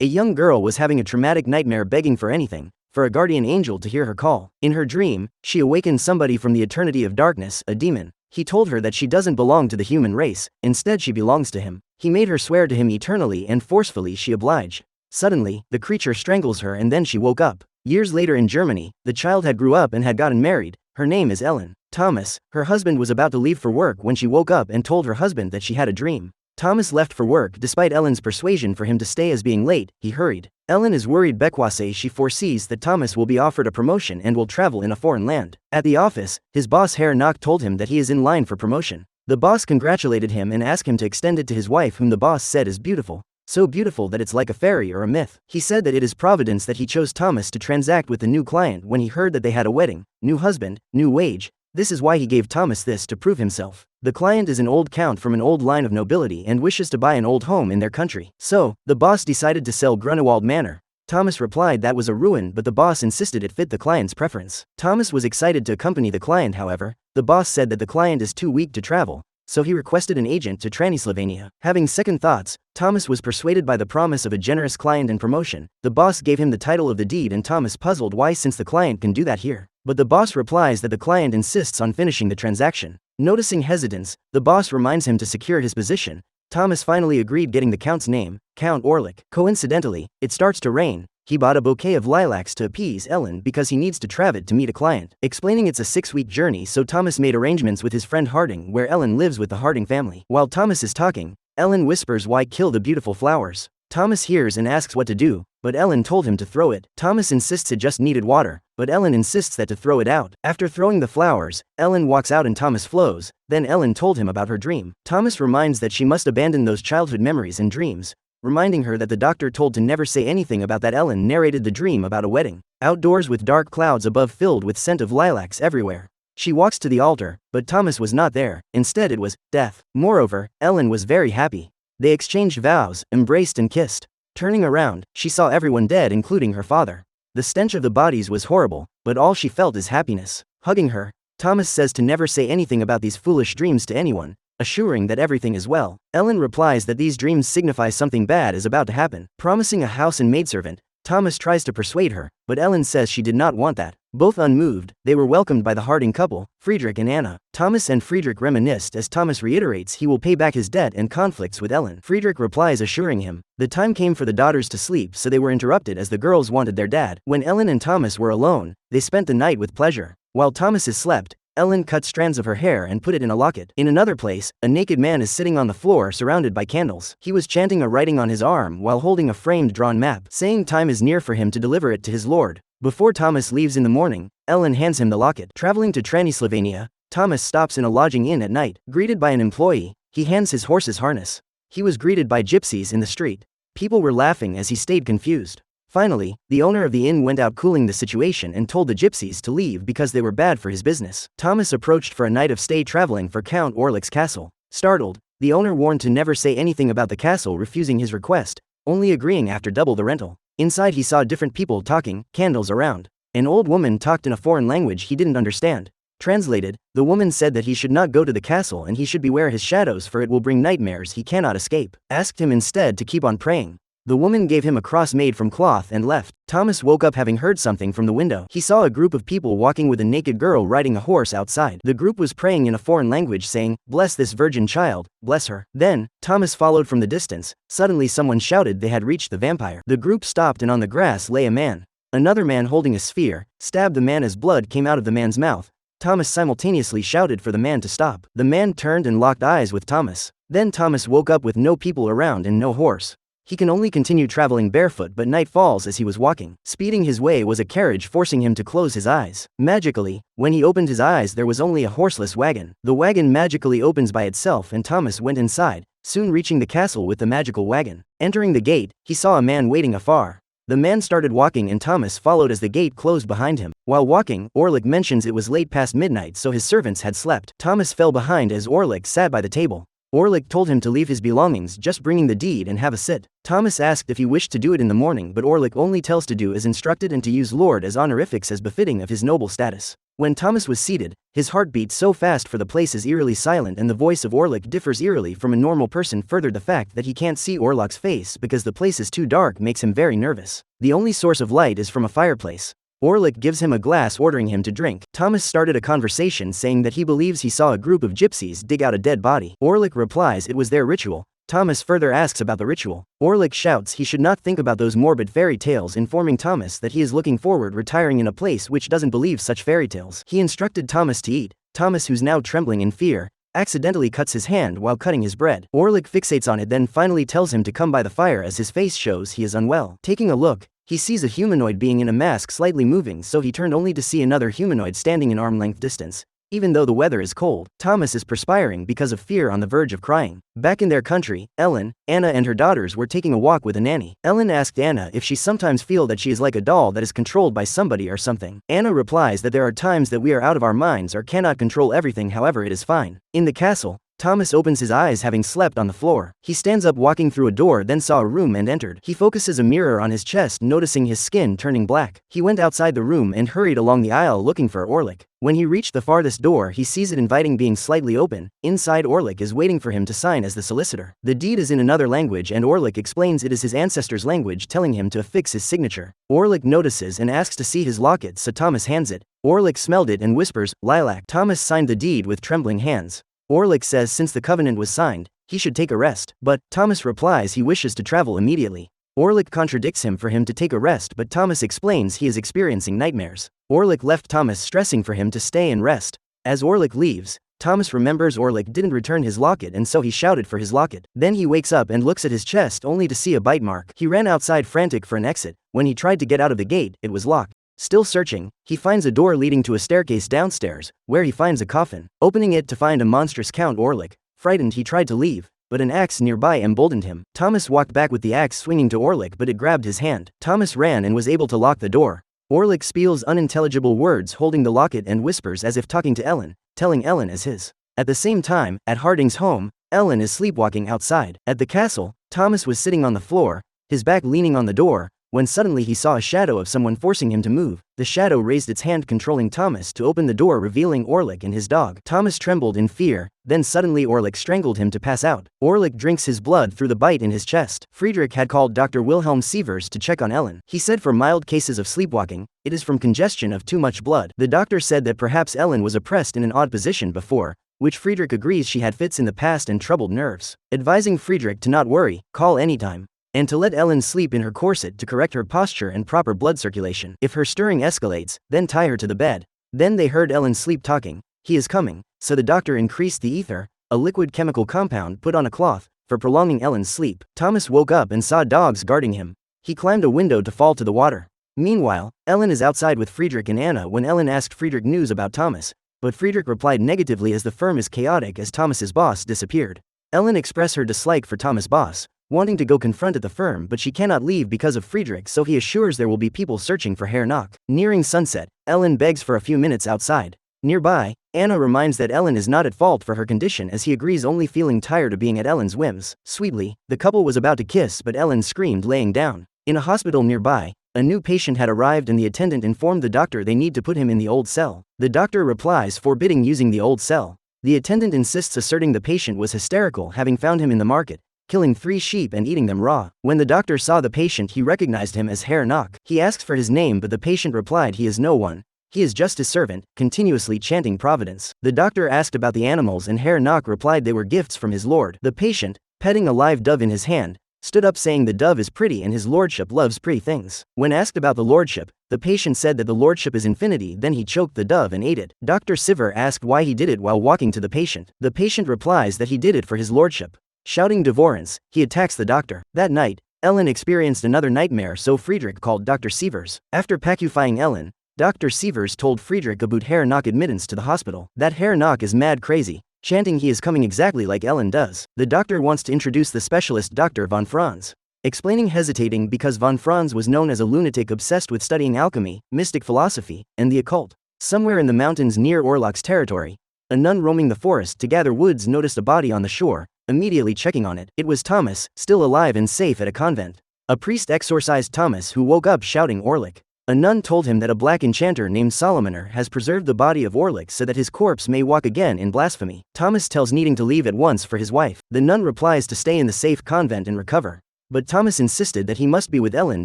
A young girl was having a traumatic nightmare begging for anything, for a guardian angel to hear her call. In her dream, she awakened somebody from the eternity of darkness, a demon. He told her that she doesn't belong to the human race, instead she belongs to him. He made her swear to him eternally and forcefully she obliged. Suddenly, the creature strangles her and then she woke up. Years later in Germany, the child had grew up and had gotten married. Her name is Ellen. Thomas, her husband, was about to leave for work when she woke up and told her husband that she had a dream. Thomas left for work despite Ellen's persuasion for him to stay as being late. He hurried. Ellen is worried because she foresees that Thomas will be offered a promotion and will travel in a foreign land. At the office, his boss Herr Knock told him that he is in line for promotion. The boss congratulated him and asked him to extend it to his wife, whom the boss said is beautiful. So beautiful that it's like a fairy or a myth. He said that it is providence that he chose Thomas to transact with the new client when he heard that they had a wedding, new husband, new wage. This is why he gave Thomas this to prove himself. The client is an old count from an old line of nobility and wishes to buy an old home in their country. So, the boss decided to sell Grunewald Manor. Thomas replied that was a ruin, but the boss insisted it fit the client's preference. Thomas was excited to accompany the client. However, the boss said that the client is too weak to travel, so he requested an agent to Transylvania. Having second thoughts, Thomas was persuaded by the promise of a generous client and promotion. The boss gave him the title of the deed and Thomas puzzled why, since the client can do that here. But the boss replies that the client insists on finishing the transaction. Noticing hesitance, the boss reminds him to secure his position. Thomas finally agreed, getting the count's name, Count Orlok. Coincidentally, it starts to rain. He bought a bouquet of lilacs to appease Ellen because he needs to travel to meet a client, explaining it's a 6-week journey, so Thomas made arrangements with his friend Harding, where Ellen lives with the Harding family. While Thomas is talking, Ellen whispers, "Why kill the beautiful flowers?" Thomas hears and asks what to do, but Ellen told him to throw it. Thomas insists it just needed water, but Ellen insists that to throw it out. After throwing the flowers, Ellen walks out and Thomas flows. Then Ellen told him about her dream. Thomas reminds that she must abandon those childhood memories and dreams, reminding her that the doctor told to never say anything about that. Ellen narrated the dream about a wedding, outdoors with dark clouds above filled with scent of lilacs everywhere. She walks to the altar, but Thomas was not there. Instead it was death. Moreover, Ellen was very happy. They exchanged vows, embraced and kissed. Turning around, she saw everyone dead, including her father. The stench of the bodies was horrible, but all she felt is happiness. Hugging her, Thomas says to never say anything about these foolish dreams to anyone, assuring that everything is well. Ellen replies that these dreams signify something bad is about to happen. Promising a house and maidservant, Thomas tries to persuade her, but Ellen says she did not want that. Both unmoved, they were welcomed by the Harding couple, Friedrich and Anna. Thomas and Friedrich reminisce as Thomas reiterates he will pay back his debt and conflicts with Ellen. Friedrich replies assuring him the time came for the daughters to sleep, so they were interrupted as the girls wanted their dad. When Ellen and Thomas were alone, they spent the night with pleasure. While Thomas slept, Ellen cut strands of her hair and put it in a locket. In another place, a naked man is sitting on the floor surrounded by candles. He was chanting a writing on his arm while holding a framed drawn map, saying time is near for him to deliver it to his lord. Before Thomas leaves in the morning, Ellen hands him the locket. Traveling to Transylvania, Thomas stops in a lodging inn at night. Greeted by an employee, he hands his horse's harness. He was greeted by gypsies in the street. People were laughing as he stayed confused. Finally, the owner of the inn went out cooling the situation and told the gypsies to leave because they were bad for his business. Thomas approached for a night of stay traveling for Count Orlok's castle. Startled, the owner warned to never say anything about the castle, refusing his request, only agreeing after double the rental. Inside he saw different people talking, candles around. An old woman talked in a foreign language he didn't understand. Translated, the woman said that he should not go to the castle and he should beware his shadows, for it will bring nightmares he cannot escape. Asked him instead to keep on praying. The woman gave him a cross made from cloth and left. Thomas woke up having heard something from the window. He saw a group of people walking with a naked girl riding a horse outside. The group was praying in a foreign language saying, "Bless this virgin child, bless her." Then, Thomas followed from the distance. Suddenly someone shouted they had reached the vampire. The group stopped and on the grass lay a man. Another man holding a spear stabbed the man as blood came out of the man's mouth. Thomas simultaneously shouted for the man to stop. The man turned and locked eyes with Thomas. Then Thomas woke up with no people around and no horse. He can only continue traveling barefoot, but night falls as he was walking. Speeding his way was a carriage, forcing him to close his eyes. Magically, when he opened his eyes there was only a horseless wagon. The wagon magically opens by itself and Thomas went inside, soon reaching the castle with the magical wagon. Entering the gate, he saw a man waiting afar. The man started walking and Thomas followed as the gate closed behind him. While walking, Orlok mentions it was late past midnight, so his servants had slept. Thomas fell behind as Orlok sat by the table. Orlok told him to leave his belongings, just bringing the deed and have a sit. Thomas asked if he wished to do it in the morning, but Orlok only tells to do as instructed and to use Lord as honorifics as befitting of his noble status. When Thomas was seated, his heart beat so fast for the place is eerily silent and the voice of Orlok differs eerily from a normal person. Further, the fact that he can't see Orlok's face because the place is too dark makes him very nervous. The only source of light is from a fireplace. Orlok gives him a glass ordering him to drink. Thomas started a conversation saying that he believes he saw a group of gypsies dig out a dead body. Orlok replies it was their ritual. Thomas further asks about the ritual. Orlok shouts he should not think about those morbid fairy tales, informing Thomas that he is looking forward retiring in a place which doesn't believe such fairy tales. He instructed Thomas to eat. Thomas, who's now trembling in fear, accidentally cuts his hand while cutting his bread. Orlok fixates on it, then finally tells him to come by the fire as his face shows he is unwell. Taking a look, he sees a humanoid being in a mask slightly moving, so he turned only to see another humanoid standing in arm-length distance. Even though the weather is cold, Thomas is perspiring because of fear on the verge of crying. Back in their country, Ellen, Anna and her daughters were taking a walk with a nanny. Ellen asked Anna if she sometimes feels that she is like a doll that is controlled by somebody or something. Anna replies that there are times that we are out of our minds or cannot control everything, however it is fine. In the castle, Thomas opens his eyes having slept on the floor. He stands up walking through a door, then saw a room and entered. He focuses a mirror on his chest, noticing his skin turning black. He went outside the room and hurried along the aisle looking for Orlok. When he reached the farthest door, he sees it inviting being slightly open. Inside, Orlok is waiting for him to sign as the solicitor. The deed is in another language and Orlok explains it is his ancestor's language, telling him to affix his signature. Orlok notices and asks to see his locket, so Thomas hands it. Orlok smelled it and whispers, "Lilac." Thomas signed the deed with trembling hands. Orlok says since the covenant was signed, he should take a rest, but Thomas replies he wishes to travel immediately. Orlok contradicts him for him to take a rest, but Thomas explains he is experiencing nightmares. Orlok left Thomas stressing for him to stay and rest. As Orlok leaves, Thomas remembers Orlok didn't return his locket and so he shouted for his locket. Then he wakes up and looks at his chest only to see a bite mark. He ran outside frantic for an exit. When he tried to get out of the gate, it was locked. Still searching, he finds a door leading to a staircase downstairs, where he finds a coffin. Opening it to find a monstrous Count Orlok. Frightened, he tried to leave, but an axe nearby emboldened him. Thomas walked back with the axe swinging to Orlok, but it grabbed his hand. Thomas ran and was able to lock the door. Orlok spells unintelligible words holding the locket and whispers as if talking to Ellen, telling Ellen as his. At the same time, at Harding's home, Ellen is sleepwalking outside. At the castle, Thomas was sitting on the floor, his back leaning on the door, when suddenly he saw a shadow of someone forcing him to move. The shadow raised its hand controlling Thomas to open the door, revealing Orlok and his dog. Thomas trembled in fear, then suddenly Orlok strangled him to pass out. Orlok drinks his blood through the bite in his chest. Friedrich had called Dr. Wilhelm Sievers to check on Ellen. He said for mild cases of sleepwalking, it is from congestion of too much blood. The doctor said that perhaps Ellen was oppressed in an odd position before, which Friedrich agrees she had fits in the past and troubled nerves, advising Friedrich to not worry, call anytime, and to let Ellen sleep in her corset to correct her posture and proper blood circulation. If her stirring escalates, then tie her to the bed. Then they heard Ellen sleep talking, "He is coming," so the doctor increased the ether, a liquid chemical compound put on a cloth, for prolonging Ellen's sleep. Thomas woke up and saw dogs guarding him. He climbed a window to fall to the water. Meanwhile, Ellen is outside with Friedrich and Anna when Ellen asked Friedrich news about Thomas, but Friedrich replied negatively as the firm is chaotic as Thomas's boss disappeared. Ellen expressed her dislike for Thomas' boss, wanting to go confront at the firm, but she cannot leave because of Friedrich, so he assures there will be people searching for Herr Nock. Nearing sunset, Ellen begs for a few minutes outside. Nearby, Anna reminds that Ellen is not at fault for her condition as he agrees, only feeling tired of being at Ellen's whims. Sweetly, the couple was about to kiss but Ellen screamed laying down. In a hospital nearby, a new patient had arrived and the attendant informed the doctor they need to put him in the old cell. The doctor replies forbidding using the old cell. The attendant insists, asserting the patient was hysterical having found him in the market, killing 3 sheep and eating them raw. When the doctor saw the patient, he recognized him as Herr Nock. He asks for his name but the patient replied he is no one. He is just his servant, continuously chanting Providence. The doctor asked about the animals and Herr Nock replied they were gifts from his lord. The patient, petting a live dove in his hand, stood up saying the dove is pretty and his lordship loves pretty things. When asked about the lordship, the patient said that the lordship is infinity, then he choked the dove and ate it. Dr. Siver asked why he did it while walking to the patient. The patient replies that he did it for his lordship. Shouting devourance, he attacks the doctor. That night, Ellen experienced another nightmare, so Friedrich called Dr. Sievers. After pacifying Ellen, Dr. Sievers told Friedrich about Herr Nock admittance to the hospital. That Herr Nock is mad crazy, chanting he is coming exactly like Ellen does. The doctor wants to introduce the specialist Dr. von Franz, explaining hesitating because von Franz was known as a lunatic obsessed with studying alchemy, mystic philosophy, and the occult. Somewhere in the mountains near Orlok's territory, a nun roaming the forest to gather woods noticed a body on the shore, immediately checking on it. It was Thomas, still alive and safe at a convent. A priest exorcised Thomas, who woke up shouting Orlok. A nun told him that a black enchanter named Solomoner has preserved the body of Orlok so that his corpse may walk again in blasphemy. Thomas tells needing to leave at once for his wife. The nun replies to stay in the safe convent and recover. But Thomas insisted that he must be with Ellen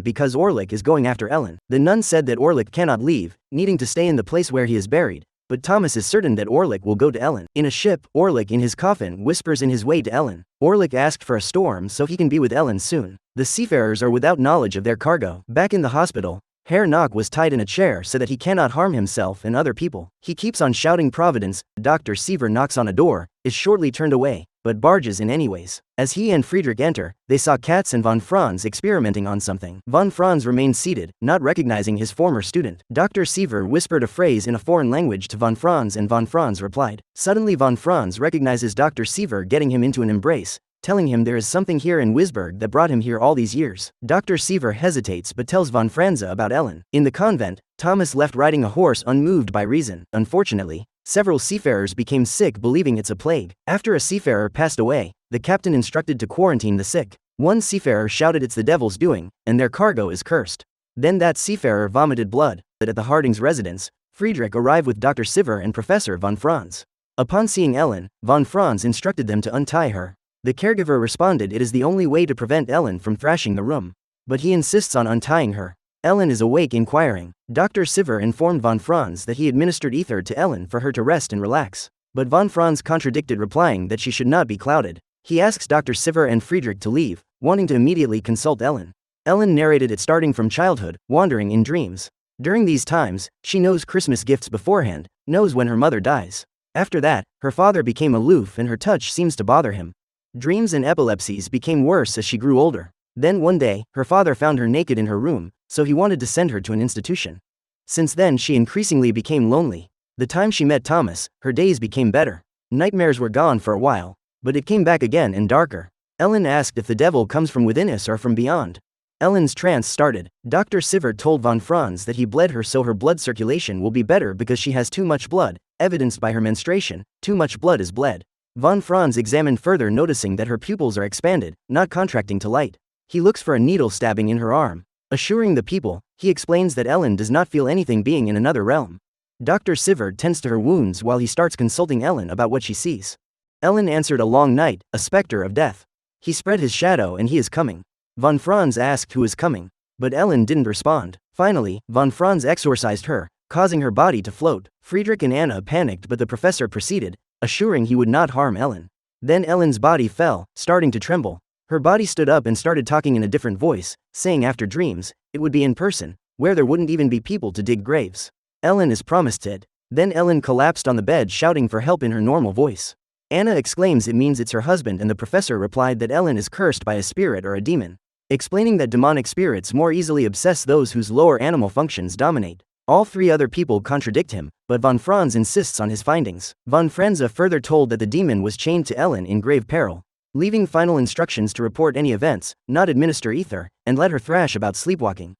because Orlok is going after Ellen. The nun said that Orlok cannot leave, needing to stay in the place where he is buried. But Thomas is certain that Orlok will go to Ellen. In a ship, Orlok in his coffin whispers in his way to Ellen. Orlok asked for a storm so he can be with Ellen soon. The seafarers are without knowledge of their cargo. Back in the hospital, Herr Knock was tied in a chair so that he cannot harm himself and other people. He keeps on shouting Providence. Dr. Seaver knocks on a door, is shortly turned away, but barges in anyways. As he and Friedrich enter, they saw Katz and von Franz experimenting on something. Von Franz remained seated, not recognizing his former student. Dr. Seaver whispered a phrase in a foreign language to von Franz and von Franz replied. Suddenly von Franz recognizes Dr. Seaver getting him into an embrace, telling him there is something here in Wisberg that brought him here all these years. Dr. Seaver hesitates but tells von Franza about Ellen. In the convent, Thomas left riding a horse unmoved by reason. Unfortunately, several seafarers became sick believing it's a plague. After a seafarer passed away, the captain instructed to quarantine the sick. One seafarer shouted it's the devil's doing, and their cargo is cursed. Then that seafarer vomited blood. But at the Hardings' residence, Friedrich arrived with Dr. Seaver and Professor von Franz. Upon seeing Ellen, von Franz instructed them to untie her. The caregiver responded it is the only way to prevent Ellen from thrashing the room. But he insists on untying her. Ellen is awake inquiring. Dr. Seaver informed von Franz that he administered ether to Ellen for her to rest and relax. But von Franz contradicted, replying that she should not be clouded. He asks Dr. Seaver and Friedrich to leave, wanting to immediately consult Ellen. Ellen narrated it starting from childhood, wandering in dreams. During these times, she knows Christmas gifts beforehand, knows when her mother dies. After that, her father became aloof and her touch seems to bother him. Dreams and epilepsies became worse as she grew older. Then one day, her father found her naked in her room, so he wanted to send her to an institution. Since then she increasingly became lonely. The time she met Thomas, her days became better. Nightmares were gone for a while, but it came back again and darker. Ellen asked if the devil comes from within us or from beyond. Ellen's trance started. Dr. Seaver told von Franz that he bled her so her blood circulation will be better because she has too much blood, evidenced by her menstruation. Too much blood is bled. Von Franz examined further, noticing that her pupils are expanded, not contracting to light. He looks for a needle stabbing in her arm. Assuring the people, he explains that Ellen does not feel anything being in another realm. Dr. Seaver tends to her wounds while he starts consulting Ellen about what she sees. Ellen answered a long night, a specter of death. He spread his shadow and he is coming. Von Franz asked who is coming, but Ellen didn't respond. Finally, von Franz exorcised her, causing her body to float. Friedrich and Anna panicked, but the professor proceeded, assuring he would not harm Ellen. Then Ellen's body fell, starting to tremble. Her body stood up and started talking in a different voice, saying after dreams, it would be in person, where there wouldn't even be people to dig graves. Ellen is promised it. Then Ellen collapsed on the bed shouting for help in her normal voice. Anna exclaims it means it's her husband, and the professor replied that Ellen is cursed by a spirit or a demon, explaining that demonic spirits more easily obsess those whose lower animal functions dominate. All three other people contradict him, but von Franz insists on his findings. Von Franza further told that the demon was chained to Ellen in grave peril, leaving final instructions to report any events, not administer ether, and let her thrash about sleepwalking.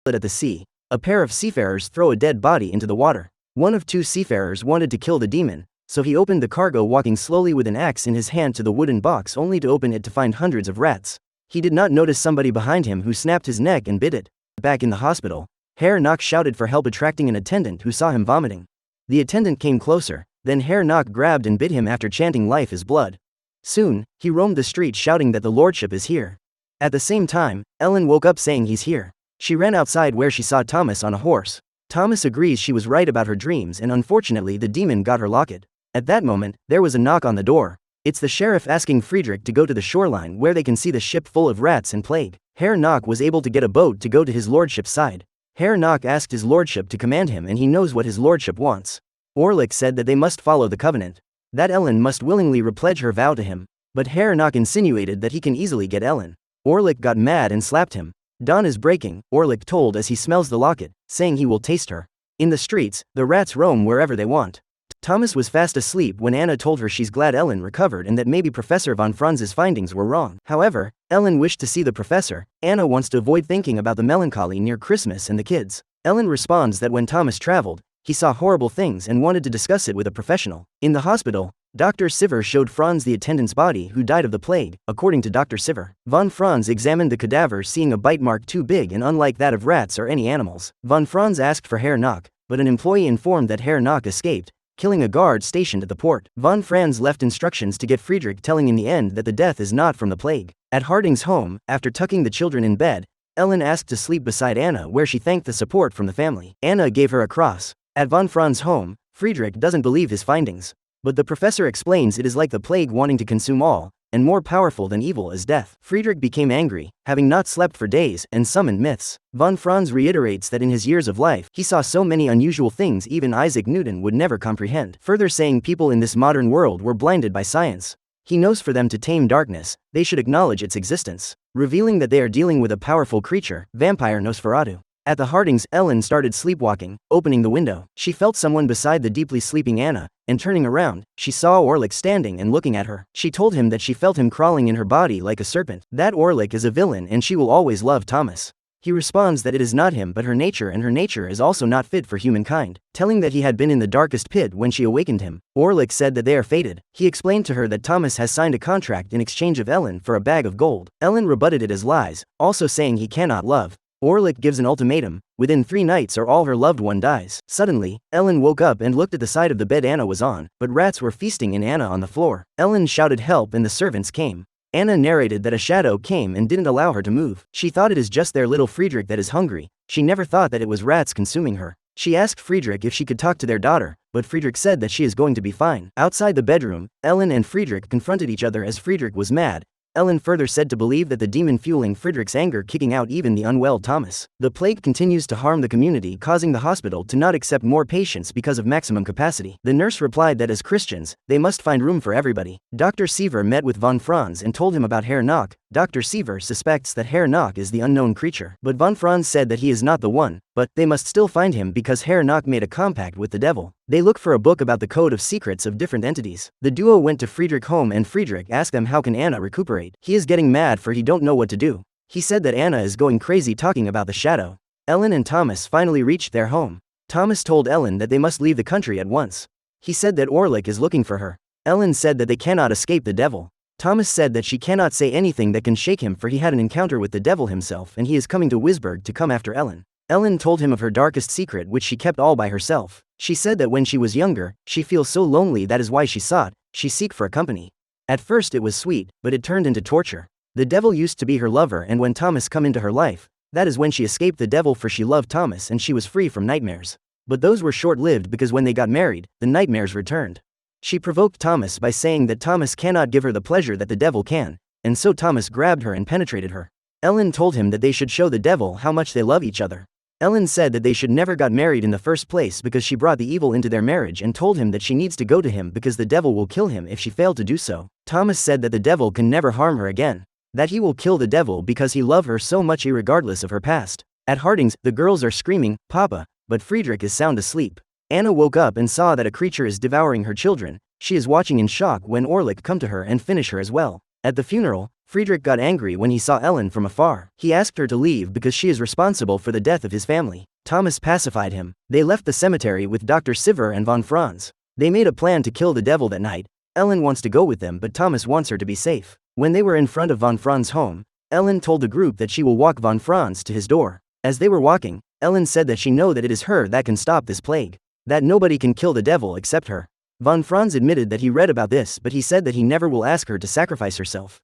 At the sea, a pair of seafarers throw a dead body into the water. One of two seafarers wanted to kill the demon, so he opened the cargo, walking slowly with an axe in his hand to the wooden box, only to open it to find hundreds of rats. He did not notice somebody behind him who snapped his neck and bit it. Back in the hospital, Herr Knock shouted for help, attracting an attendant who saw him vomiting. The attendant came closer, then Herr Knock grabbed and bit him after chanting life is blood. Soon, he roamed the street shouting that the lordship is here. At the same time, Ellen woke up saying he's here. She ran outside where she saw Thomas on a horse. Thomas agrees she was right about her dreams, and unfortunately the demon got her locket. At that moment, there was a knock on the door. It's the sheriff asking Friedrich to go to the shoreline where they can see the ship full of rats and plague. Herr Knock was able to get a boat to go to his lordship's side. Herr Knock asked his lordship to command him, and he knows what his lordship wants. Orlok said that they must follow the covenant, that Ellen must willingly repledge her vow to him. But Herr Knock insinuated that he can easily get Ellen. Orlok got mad and slapped him. Dawn is breaking, Orlok told as he smells the locket, saying he will taste her. In the streets, the rats roam wherever they want. Thomas was fast asleep when Anna told her she's glad Ellen recovered and that maybe Professor von Franz's findings were wrong. However, Ellen wished to see the professor. Anna wants to avoid thinking about the melancholy near Christmas and the kids. Ellen responds that when Thomas traveled, he saw horrible things and wanted to discuss it with a professional. In the hospital, Dr. Siver showed Franz the attendant's body who died of the plague, according to Dr. Siver. Von Franz examined the cadaver, seeing a bite mark too big and unlike that of rats or any animals. Von Franz asked for Herr Nock, but an employee informed that Herr Nock escaped, killing a guard stationed at the port. Von Franz left instructions to get Friedrich, telling in the end that the death is not from the plague. At Harding's home, after tucking the children in bed, Ellen asked to sleep beside Anna, where she thanked the support from the family. Anna gave her a cross. At von Franz's home, Friedrich doesn't believe his findings. But the professor explains it is like the plague wanting to consume all, and more powerful than evil is death. Friedrich became angry, having not slept for days, and summoned myths. Von Franz reiterates that in his years of life, he saw so many unusual things even Isaac Newton would never comprehend, further saying people in this modern world were blinded by science. He knows for them to tame darkness, they should acknowledge its existence, revealing that they are dealing with a powerful creature, vampire Nosferatu. At the Hardings, Ellen started sleepwalking, opening the window. She felt someone beside the deeply sleeping Anna, and turning around, she saw Orlok standing and looking at her. She told him that she felt him crawling in her body like a serpent, that Orlok is a villain and she will always love Thomas. He responds that it is not him but her nature, and her nature is also not fit for humankind, telling that he had been in the darkest pit when she awakened him. Orlok said that they are fated. He explained to her that Thomas has signed a contract in exchange of Ellen for a bag of gold. Ellen rebutted it as lies, also saying he cannot love. Orlok gives an ultimatum, within 3 nights or all her loved one dies. Suddenly, Ellen woke up and looked at the side of the bed Anna was on, but rats were feasting in Anna on the floor. Ellen shouted help and the servants came. Anna narrated that a shadow came and didn't allow her to move. She thought it is just their little Friedrich that is hungry. She never thought that it was rats consuming her. She asked Friedrich if she could talk to their daughter, but Friedrich said that she is going to be fine. Outside the bedroom, Ellen and Friedrich confronted each other as Friedrich was mad. Ellen further said to believe that the demon fueling Friedrich's anger, kicking out even the unwell Thomas. The plague continues to harm the community, causing the hospital to not accept more patients because of maximum capacity. The nurse replied that as Christians, they must find room for everybody. Dr. Siver met with von Franz and told him about Herr Nock. Dr. Siver suspects that Herr Nock is the unknown creature, but von Franz said that he is not the one, but they must still find him because Herr Nock made a compact with the devil. They look for a book about the code of secrets of different entities. The duo went to Friedrich's home and Friedrich asked them how can Anna recuperate. He is getting mad for he don't know what to do. He said that Anna is going crazy talking about the shadow. Ellen and Thomas finally reached their home. Thomas told Ellen that they must leave the country at once. He said that Orlok is looking for her. Ellen said that they cannot escape the devil. Thomas said that she cannot say anything that can shake him for he had an encounter with the devil himself and he is coming to Wisburg to come after Ellen. Ellen told him of her darkest secret which she kept all by herself. She said that when she was younger, she feels so lonely that is why she seek for a company. At first it was sweet, but it turned into torture. The devil used to be her lover and when Thomas come into her life, that is when she escaped the devil for she loved Thomas and she was free from nightmares. But those were short-lived because when they got married, the nightmares returned. She provoked Thomas by saying that Thomas cannot give her the pleasure that the devil can, and so Thomas grabbed her and penetrated her. Ellen told him that they should show the devil how much they love each other. Ellen said that they should never got married in the first place because she brought the evil into their marriage and told him that she needs to go to him because the devil will kill him if she failed to do so. Thomas said that the devil can never harm her again, that he will kill the devil because he loved her so much irregardless of her past. At Harding's, the girls are screaming, Papa, but Friedrich is sound asleep. Anna woke up and saw that a creature is devouring her children. She is watching in shock when Orlok come to her and finish her as well. At the funeral, Friedrich got angry when he saw Ellen from afar. He asked her to leave because she is responsible for the death of his family. Thomas pacified him. They left the cemetery with Dr. Siver and von Franz. They made a plan to kill the devil that night. Ellen wants to go with them but Thomas wants her to be safe. When they were in front of von Franz's home, Ellen told the group that she will walk von Franz to his door. As they were walking, Ellen said that she know that it is her that can stop this plague, that nobody can kill the devil except her. Von Franz admitted that he read about this but he said that he never will ask her to sacrifice herself.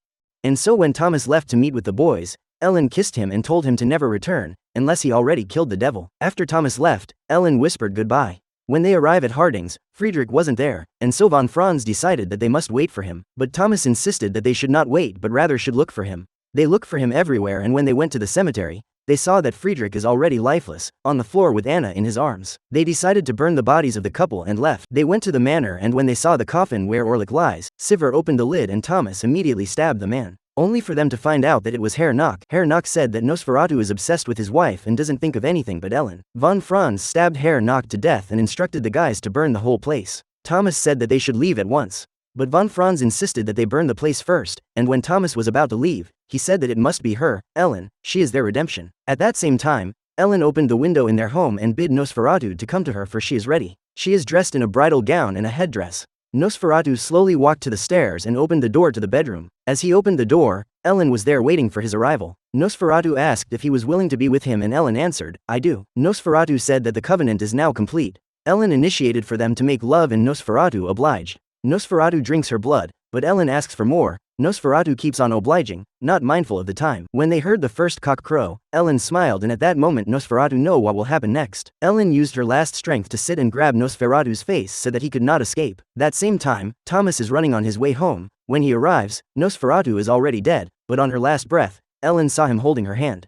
And so when Thomas left to meet with the boys, Ellen kissed him and told him to never return, unless he already killed the devil. After Thomas left, Ellen whispered goodbye. When they arrive at Harding's, Friedrich wasn't there, and so von Franz decided that they must wait for him, but Thomas insisted that they should not wait but rather should look for him. They looked for him everywhere and when they went to the cemetery, they saw that Friedrich is already lifeless, on the floor with Anna in his arms. They decided to burn the bodies of the couple and left. They went to the manor and when they saw the coffin where Orlok lies, Siver opened the lid and Thomas immediately stabbed the man, only for them to find out that it was Herr Nock. Herr Nock said that Nosferatu is obsessed with his wife and doesn't think of anything but Ellen. Von Franz stabbed Herr Nock to death and instructed the guys to burn the whole place. Thomas said that they should leave at once, but von Franz insisted that they burn the place first, and when Thomas was about to leave, he said that it must be her, Ellen, she is their redemption. At that same time, Ellen opened the window in their home and bid Nosferatu to come to her for she is ready. She is dressed in a bridal gown and a headdress. Nosferatu slowly walked to the stairs and opened the door to the bedroom. As he opened the door, Ellen was there waiting for his arrival. Nosferatu asked if he was willing to be with him and Ellen answered, "I do." Nosferatu said that the covenant is now complete. Ellen initiated for them to make love and Nosferatu obliged. Nosferatu drinks her blood, but Ellen asks for more. Nosferatu keeps on obliging, not mindful of the time. When they heard the first cock crow, Ellen smiled, and at that moment Nosferatu knew what will happen next. Ellen used her last strength to sit and grab Nosferatu's face so that he could not escape. That same time, Thomas is running on his way home. When he arrives, Nosferatu is already dead, but on her last breath, Ellen saw him holding her hand.